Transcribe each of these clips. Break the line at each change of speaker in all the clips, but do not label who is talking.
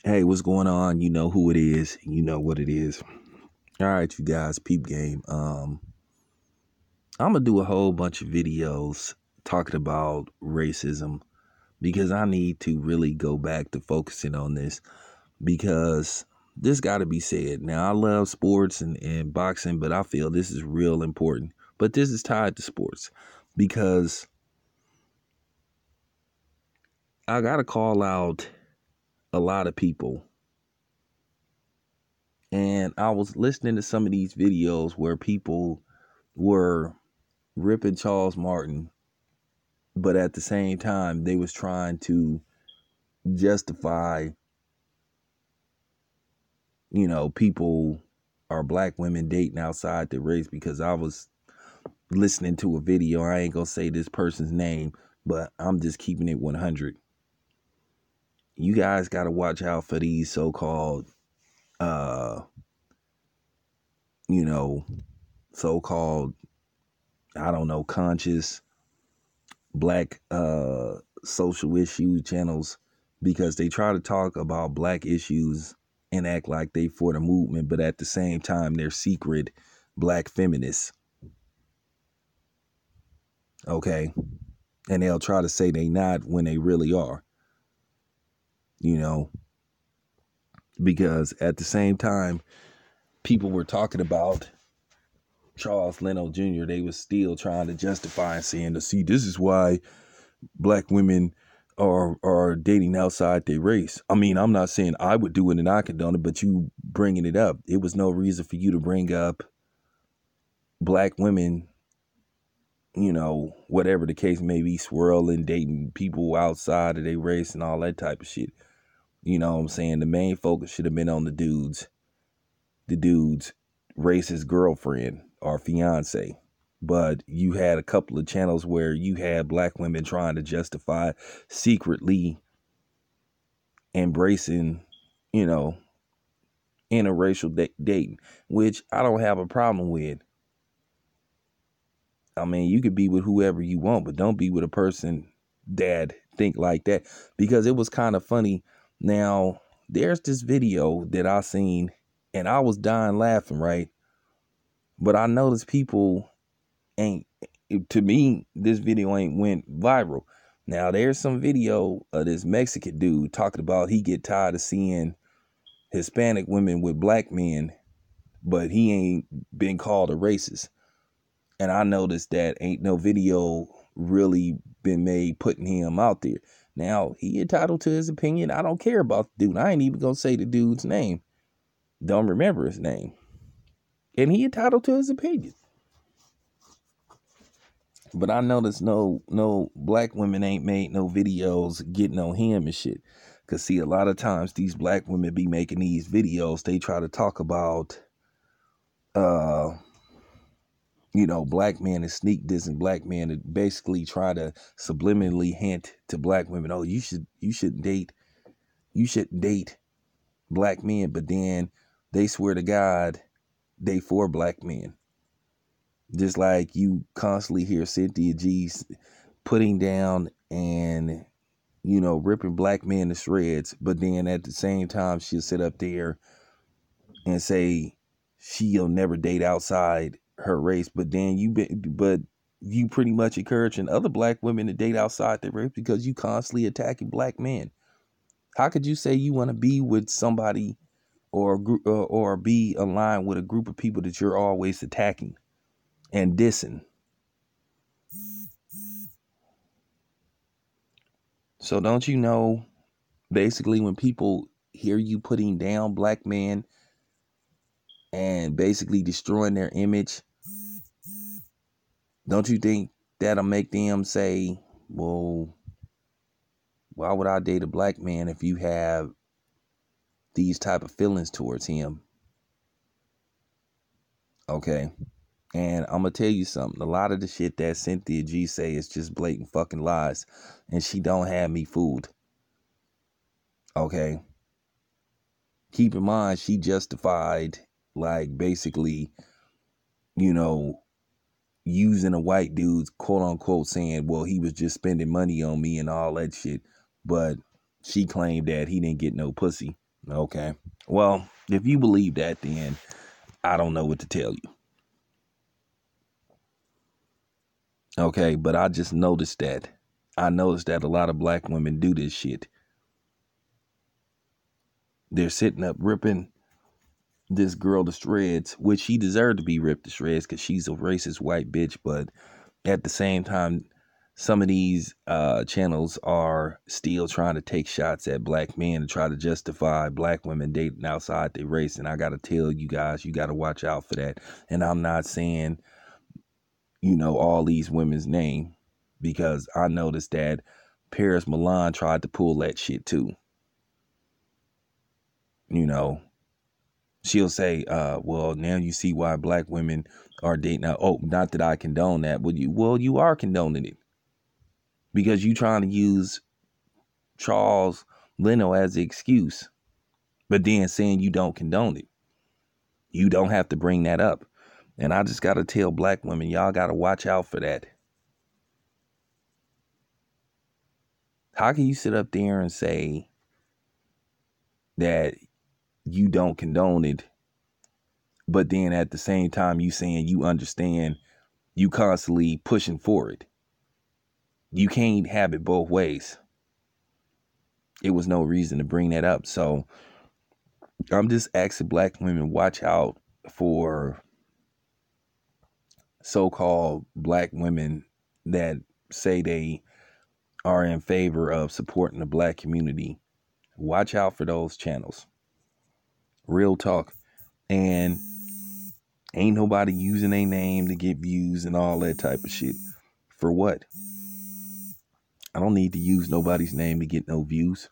Hey, what's going on? You know who it is. You know what it is. All right, you guys, peep game. I'm gonna do a whole bunch of videos talking about racism because I need to really go back to focusing on this because this got to be said. Now, I love sports and boxing, but I feel this is real important. But this is tied to sports because I got to call out a lot of people. And I was listening to some of these videos where people were ripping Charles Martin, but at the same time they was trying to justify, people or black women dating outside the race because I was listening to a video. I ain't gonna say this person's name, but I'm just keeping it 100. You guys got to watch out for these so-called uh you know so-called, I don't know, conscious black social issue channels because they try to talk about black issues and act like they for the movement, but at the same time they're secret black feminists. Okay. And they'll try to say they not when they really are, you know, because at the same time people were talking about Charles Leno Jr., they was still trying to justify and saying to see this is why black women are dating outside their race. I mean, I'm not saying I would do it and I condone it, but you bringing it up, it was no reason for you to bring up black women, whatever the case may be, swirling, dating people outside of their race and all that type of shit. You know what I'm saying? The main focus should have been on the dude's racist girlfriend or fiance. But you had a couple of channels where you had black women trying to justify secretly embracing, you know, interracial dating, which I don't have a problem with. I mean, you could be with whoever you want, but don't be with a person that think like that, because it was kind of funny. Now, there's this video that I seen and I was dying laughing, right? But I noticed people ain't, to me, this video ain't went viral. Now, there's some video of this Mexican dude talking about he get tired of seeing Hispanic women with black men, but he ain't been called a racist. And I noticed that ain't no video really been made putting him out there. Now, he entitled to his opinion. I don't care about the dude. I ain't even gonna say the dude's name. Don't remember his name. And he entitled to his opinion. But I noticed no black women ain't made no videos getting on him and shit. Cause see, a lot of times these black women be making these videos, they try to talk about uh black men and sneak dissing black men and basically try to subliminally hint to black women, oh, you shouldn't date black men, but then they swear to God they for black men. Just like you constantly hear Cynthia G's putting down and ripping black men to shreds, but then at the same time she'll sit up there and say she'll never date outside her race. But you pretty much encouraging other black women to date outside their race because you constantly attacking black men. How could you say you want to be with somebody or a group or be aligned with a group of people that you're always attacking and dissing? So don't you know, basically when people hear you putting down black men and basically destroying their image, don't you think that'll make them say, well, why would I date a black man if you have these type of feelings towards him? Okay. And I'm gonna tell you something. A lot of the shit that Cynthia G say is just blatant fucking lies. And she don't have me fooled. Okay. Keep in mind, she justified, like, basically, you know, using a white dude's quote unquote saying, well, he was just spending money on me and all that shit. But she claimed that he didn't get no pussy. Okay. Well, if you believe that, then I don't know what to tell you. Okay, but I just noticed that. I noticed that a lot of black women do this shit. They're sitting up ripping this girl to shreds, which she deserved to be ripped to shreds because she's a racist white bitch. But at the same time, some of these channels are still trying to take shots at black men and try to justify black women dating outside their race. And I got to tell you guys, you got to watch out for that. And I'm not saying, all these women's name, because I noticed that Paris Milan tried to pull that shit too. She'll say, well, now you see why black women are dating now. Oh, not that I condone that, but you are condoning it because you trying to use Charles Leno as the excuse, but then saying you don't condone it. You don't have to bring that up. And I just got to tell black women, y'all got to watch out for that. How can you sit up there and say that you don't condone it, but then at the same time you saying you understand, you constantly pushing for it? You can't have it both ways. It was no reason to bring that up. So I'm just asking black women, watch out for so-called black women that say they are in favor of supporting the black community. Watch out for those channels. Real talk. And ain't nobody using a name to get views and all that type of shit. For what? I don't need to use nobody's name to get no views.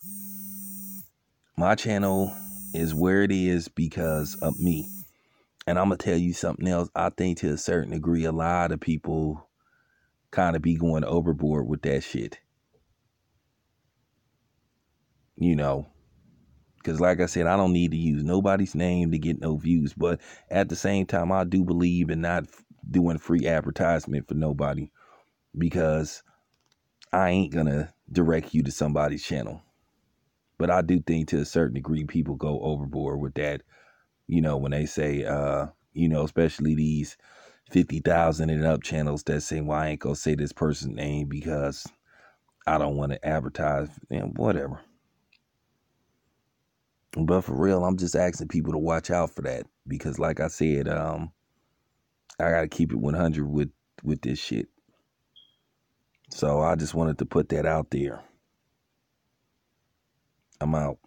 My channel is where it is because of me. And I'm going to tell you something else. I think to a certain degree, a lot of people kind of be going overboard with that shit. Because like I said, I don't need to use nobody's name to get no views. But at the same time, I do believe in not doing free advertisement for nobody, because I ain't going to direct you to somebody's channel. But I do think to a certain degree, people go overboard with that. When they say, especially these 50,000 and up channels that say, well, I ain't gonna say this person's name because I don't want to advertise, whatever. But for real, I'm just asking people to watch out for that, because like I said, I gotta keep it 100 with this shit. So I just wanted to put that out there. I'm out.